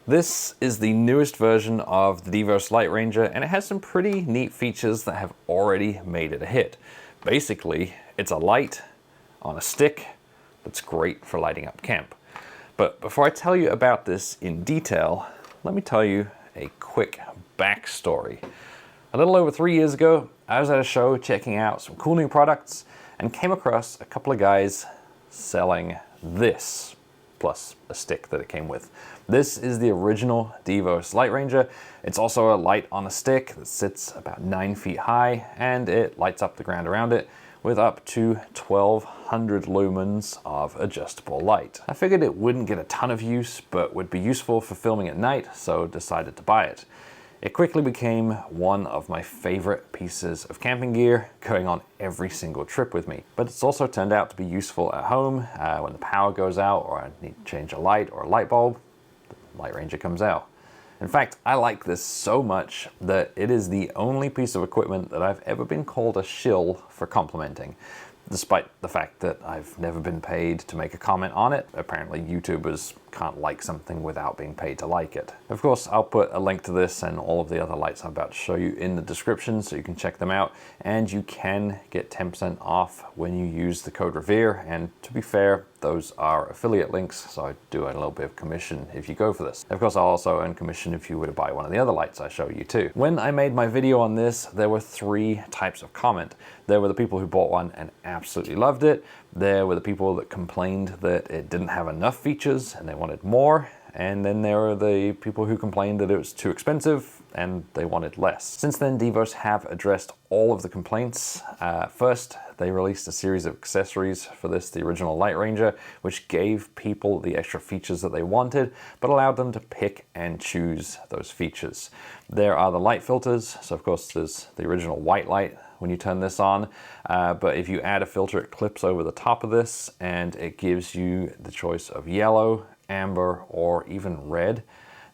This is the newest version of the Devos LightRanger, and it has some pretty neat features that have already made it a hit. Basically, it's a light on a stick that's great for lighting up camp. But before I tell you about this in detail, let me tell you a quick backstory. A little over 3 years ago, I was at a show checking out some cool new products and came across a couple of guys selling this, plus a stick that it came with. This is the original Devos LightRanger. It's also a light on a stick that sits about 9 feet high, and it lights up the ground around it with up to 1200 lumens of adjustable light. I figured it wouldn't get a ton of use, but would be useful for filming at night, so decided to buy it. It quickly became one of my favorite pieces of camping gear, going on every single trip with me. But it's also turned out to be useful at home when the power goes out or I need to change a light or a light bulb. The LightRanger comes out. In fact, I like this so much that it is the only piece of equipment that I've ever been called a shill for complimenting. Despite the fact that I've never been paid to make a comment on it. Apparently YouTubers can't like something without being paid to like it. Of course, I'll put a link to this and all of the other lights I'm about to show you in the description so you can check them out, and you can get 10% off when you use the code Revere, and to be fair, those are affiliate links, so I do a little bit of commission if you go for this. Of course, I'll also earn commission if you were to buy one of the other lights I show you too. When I made my video on this, there were 3 types of comment. There were the people who bought one and absolutely loved it. There were the people that complained that it didn't have enough features and they wanted more. And then there were the people who complained that it was too expensive and they wanted less. Since then, Devos have addressed all of the complaints. First, they released a series of accessories for this, the original LightRanger, which gave people the extra features that they wanted, but allowed them to pick and choose those features. There are the light filters. So of course, there's the original white light when you turn this on, but if you add a filter, it clips over the top of this and it gives you the choice of yellow, amber, or even red.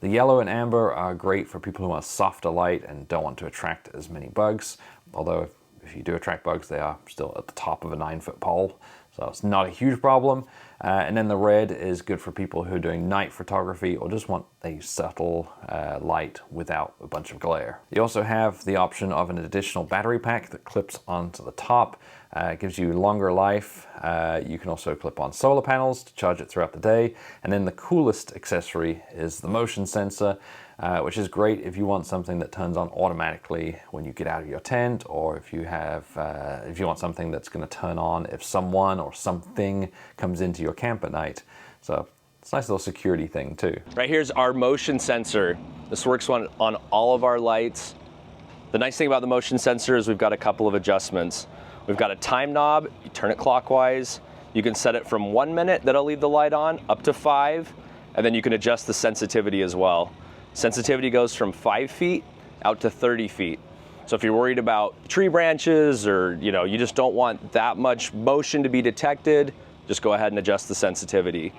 The yellow and amber are great for people who want a softer light and don't want to attract as many bugs, although if you do attract bugs, they are still at the top of a 9-foot pole, so it's not a huge problem. And then the red is good for people who are doing night photography or just want a subtle light without a bunch of glare. You also have the option of an additional battery pack that clips onto the top. It gives you longer life. You can also clip on solar panels to charge it throughout the day. And then the coolest accessory is the motion sensor, which is great if you want something that turns on automatically when you get out of your tent, or if you have, if you want something that's going to turn on if someone or something comes into your camp at night. So it's a nice little security thing too. Right here's our motion sensor. This works on all of our lights. The nice thing about the motion sensor is we've got a couple of adjustments. We've got a time knob, you turn it clockwise. You can set it from 1 minute that'll leave the light on up to 5, and then you can adjust the sensitivity as well. Sensitivity goes from 5 feet out to 30 feet. So if you're worried about tree branches or you just don't want that much motion to be detected, just go ahead and adjust the sensitivity.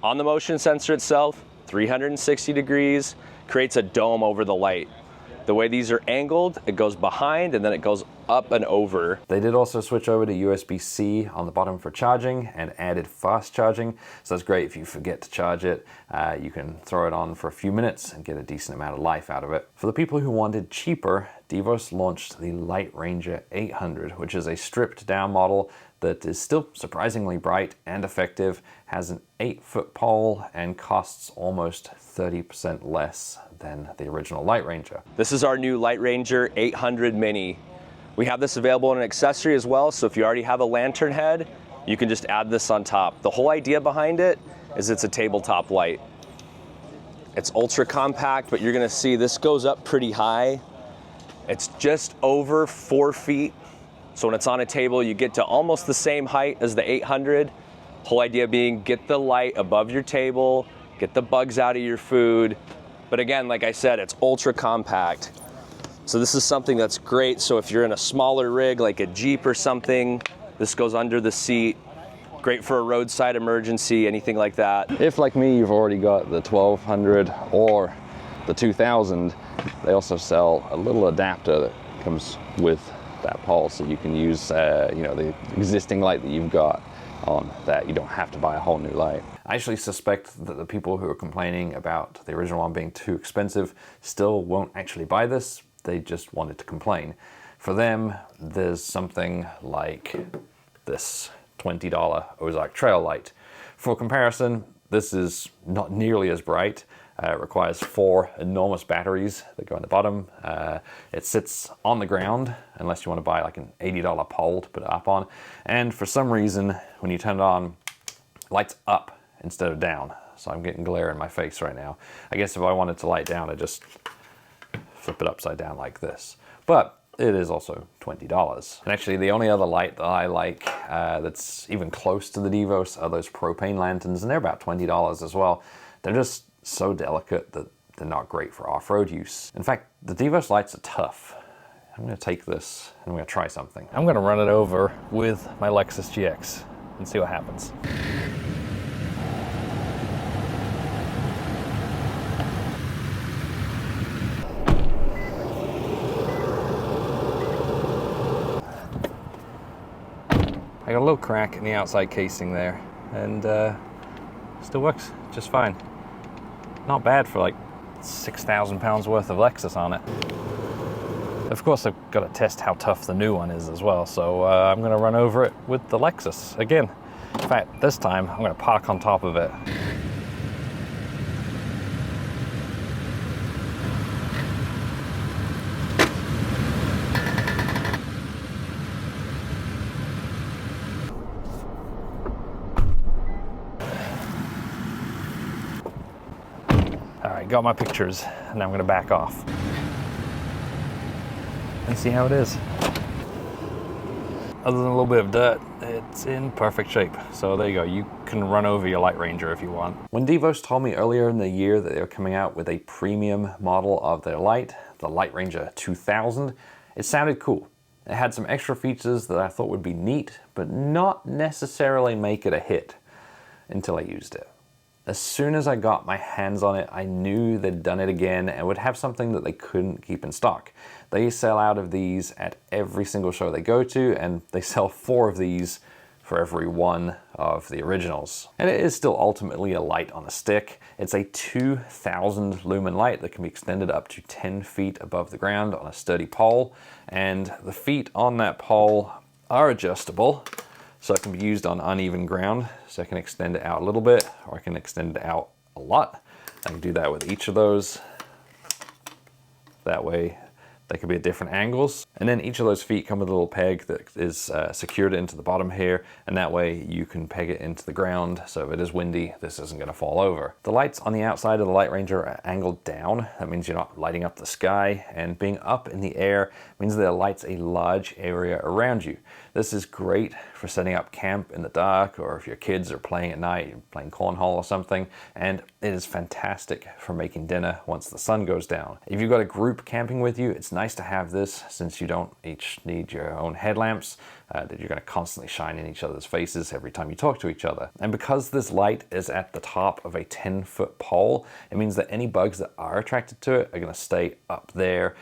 On the motion sensor itself, 360 degrees, creates a dome over the light. The way these are angled, it goes behind and then it goes up and over. They did also switch over to USB-C on the bottom for charging and added fast charging. So that's great if you forget to charge it. You can throw it on for a few minutes and get a decent amount of life out of it. For the people who wanted cheaper, Devos launched the LightRanger 800, which is a stripped down model that is still surprisingly bright and effective, has an 8-foot pole, and costs almost 30% less than the original LightRanger. This is our new LightRanger 800 Mini. We have this available in an accessory as well, so if you already have a lantern head, you can just add this on top. The whole idea behind it is it's a tabletop light. It's ultra compact, but you're gonna see this goes up pretty high. It's just over 4 feet. So when it's on a table, you get to almost the same height as the 800. Whole idea being get the light above your table, get the bugs out of your food. But again, like I said, it's ultra compact. So this is something that's great. So if you're in a smaller rig, like a Jeep or something, this goes under the seat. Great for a roadside emergency, anything like that. If, like me, you've already got the 1200 or the 2000, they also sell a little adapter that comes with that pole, so you can use the existing light that you've got on that. You don't have to buy a whole new light. I actually suspect that the people who are complaining about the original one being too expensive still won't actually buy this. They just wanted to complain. For them, there's something like this $20 Ozark trail light. For comparison, this is not nearly as bright. It requires 4 enormous batteries that go on the bottom. It sits on the ground, unless you want to buy like an $80 pole to put it up on. And for some reason, when you turn it on, it lights up instead of down. So I'm getting glare in my face right now. I guess if I wanted to light down, I just flip it upside down like this. But it is also $20. And actually the only other light that I like that's even close to the Devos are those propane lanterns, and they're about $20 as well. They're just so delicate that they're not great for off-road use. In fact, the Devos lights are tough. I'm gonna take this and I'm gonna try something. I'm gonna run it over with my Lexus GX and see what happens. I got a little crack in the outside casing there, and still works just fine. Not bad for like 6,000 pounds worth of Lexus on it. Of course, I've got to test how tough the new one is as well, so I'm going to run over it with the Lexus again. In fact, this time I'm going to park on top of it. Got my pictures, and now I'm gonna back off and see how it is. Other than a little bit of dirt, it's in perfect shape. So there you go, you can run over your LightRanger if you want. When Devos told me earlier in the year that they were coming out with a premium model of their light, the LightRanger 2000, it sounded cool. It had some extra features that I thought would be neat, but not necessarily make it a hit until I used it. As soon as I got my hands on it, I knew they'd done it again and would have something that they couldn't keep in stock. They sell out of these at every single show they go to, and they sell 4 of these for every one of the originals. And it is still ultimately a light on a stick. It's a 2,000 lumen light that can be extended up to 10 feet above the ground on a sturdy pole, and the feet on that pole are adjustable. So it can be used on uneven ground. So I can extend it out a little bit, or I can extend it out a lot. I can do that with each of those. That way they could be at different angles. And then each of those feet come with a little peg that is secured into the bottom here, and that way you can peg it into the ground, so if it is windy, this isn't gonna fall over. The lights on the outside of the LightRanger are angled down. That means you're not lighting up the sky, and being up in the air means that it lights a large area around you. This is great for setting up camp in the dark, or if your kids are playing at night, playing cornhole or something, and it is fantastic for making dinner once the sun goes down. If you've got a group camping with you, it's nice to have this, since you don't each need your own headlamps that you're going to constantly shine in each other's faces every time you talk to each other. And because this light is at the top of a 10-foot pole, it means that any bugs that are attracted to it are going to stay up there.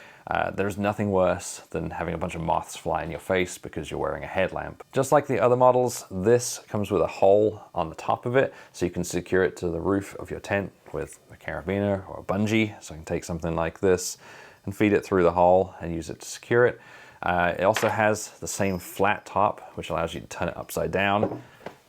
There's nothing worse than having a bunch of moths fly in your face because you're wearing a headlamp. Just like the other models, this comes with a hole on the top of it, so you can secure it to the roof of your tent with a carabiner or a bungee. So I can take something like this and feed it through the hole and use it to secure it. It also has the same flat top, which allows you to turn it upside down,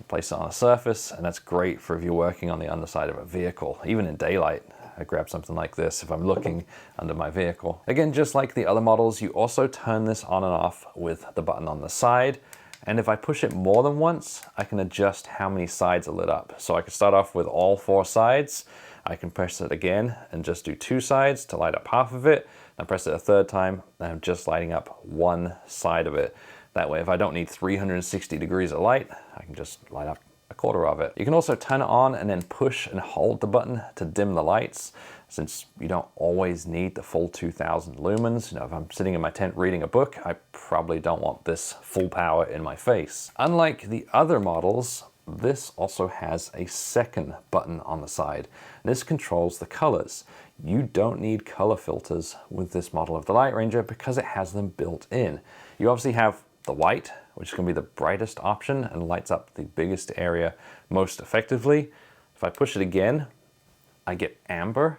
place it on a surface, and that's great for if you're working on the underside of a vehicle, even in daylight. I grab something like this if I'm looking under my vehicle. Again, just like the other models, you also turn this on and off with the button on the side. And if I push it more than once, I can adjust how many sides are lit up. So I can start off with all 4 sides. I can press it again and just do 2 sides to light up half of it. And press it a 3rd time, and I'm just lighting up 1 side of it. That way, if I don't need 360 degrees of light, I can just light up a quarter of it. You can also turn it on and then push and hold the button to dim the lights, since you don't always need the full 2,000 lumens. You know, if I'm sitting in my tent reading a book, I probably don't want this full power in my face. Unlike the other models, this also has a second button on the side. This controls the colors. You don't need color filters with this model of the LightRanger because it has them built in. You obviously have the white, which is going to be the brightest option and lights up the biggest area most effectively. If I push it again, I get amber.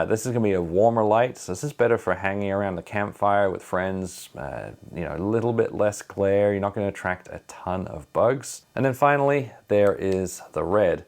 This is going to be a warmer light, so this is better for hanging around the campfire with friends. You know, a little bit less glare. You're not going to attract a ton of bugs. And then finally, there is the red.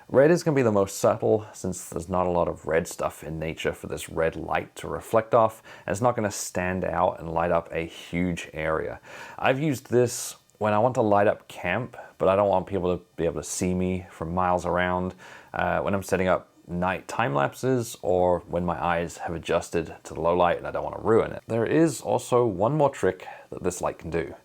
Red is going to be the most subtle, since there's not a lot of red stuff in nature for this red light to reflect off, and it's not going to stand out and light up a huge area. I've used this when I want to light up camp, but I don't want people to be able to see me from miles around. When I'm setting up night time lapses, or when my eyes have adjusted to the low light and I don't want to ruin it. There is also one more trick that this light can do.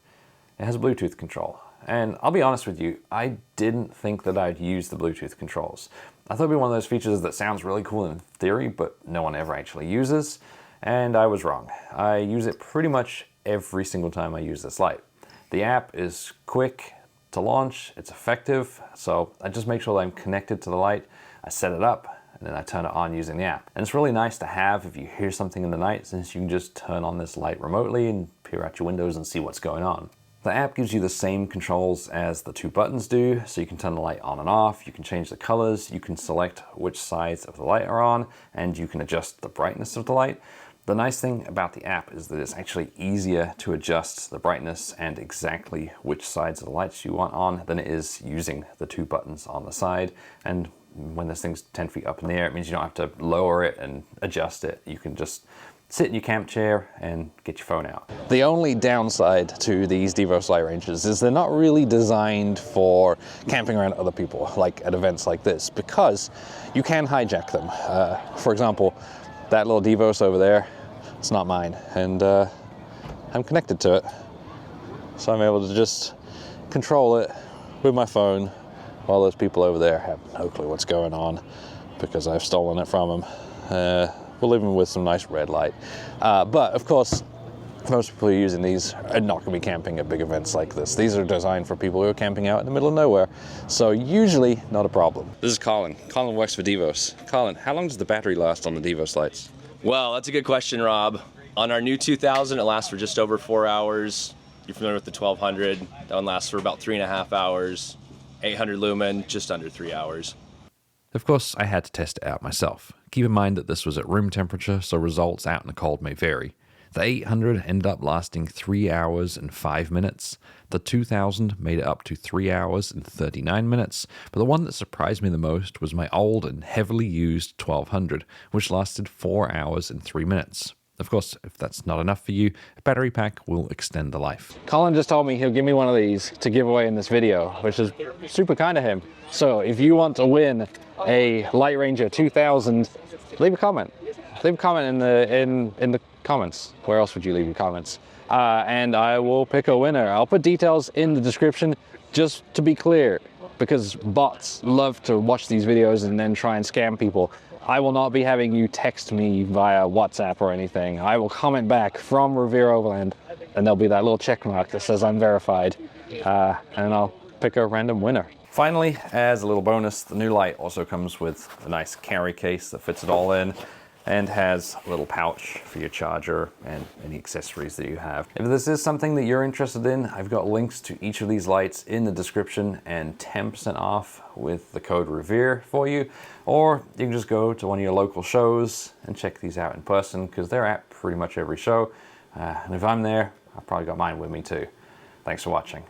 It has Bluetooth control. And I'll be honest with you, I didn't think that I'd use the Bluetooth controls. I thought it'd be one of those features that sounds really cool in theory, but no one ever actually uses. And I was wrong. I use it pretty much every single time I use this light. The app is quick to launch, it's effective, so I just make sure that I'm connected to the light. I set it up, and then I turn it on using the app. And it's really nice to have if you hear something in the night, since you can just turn on this light remotely and peer out your windows and see what's going on. The app gives you the same controls as the two buttons do, so you can turn the light on and off, you can change the colors, you can select which sides of the light are on, and you can adjust the brightness of the light. The nice thing about the app is that it's actually easier to adjust the brightness and exactly which sides of the lights you want on than it is using the two buttons on the side. And when this thing's 10 feet up in the air, it means you don't have to lower it and adjust it. You can just sit in your camp chair and get your phone out. The only downside to these Devos LightRangers is they're not really designed for camping around other people, like at events like this, because you can hijack them. For example, that little Devos over there, it's not mine, and I'm connected to it. So I'm able to just control it with my phone while those people over there have no clue what's going on because I've stolen it from them. We'll leave them with some nice red light. But of course, most people who are using these are not going to be camping at big events like this. These are designed for people who are camping out in the middle of nowhere. So usually not a problem. This is Colin. Colin works for Devos. Colin, how long does the battery last on the Devos lights? Well, that's a good question, Rob. On our new 2000, it lasts for just over 4 hours. You're familiar with the 1200. That one lasts for about 3.5 hours. 800 lumen, just under 3 hours. Of course, I had to test it out myself. Keep in mind that this was at room temperature, so results out in the cold may vary. The 800 ended up lasting 3 hours and 5 minutes. The 2000 made it up to 3 hours and 39 minutes, but the one that surprised me the most was my old and heavily used 1200, which lasted 4 hours and 3 minutes. Of course, if that's not enough for you, a battery pack will extend the life. Colin just told me he'll give me one of these to give away in this video, which is super kind of him. So if you want to win a LightRanger 2000, leave a comment. Leave a comment in the comments. Where else would you leave your comments? And I will pick a winner. I'll put details in the description just to be clear, because bots love to watch these videos and then try and scam people. I will not be having you text me via WhatsApp or anything. I will comment back from Revere Overland, and there'll be that little check mark that says I'm verified, and I'll pick a random winner. Finally, as a little bonus, the new light also comes with a nice carry case that fits it all in, and has a little pouch for your charger and any accessories that you have. If this is something that you're interested in, I've got links to each of these lights in the description and 10% off with the code Revere for you. Or you can just go to one of your local shows and check these out in person, because they're at pretty much every show. And if I'm there, I've probably got mine with me too. Thanks for watching.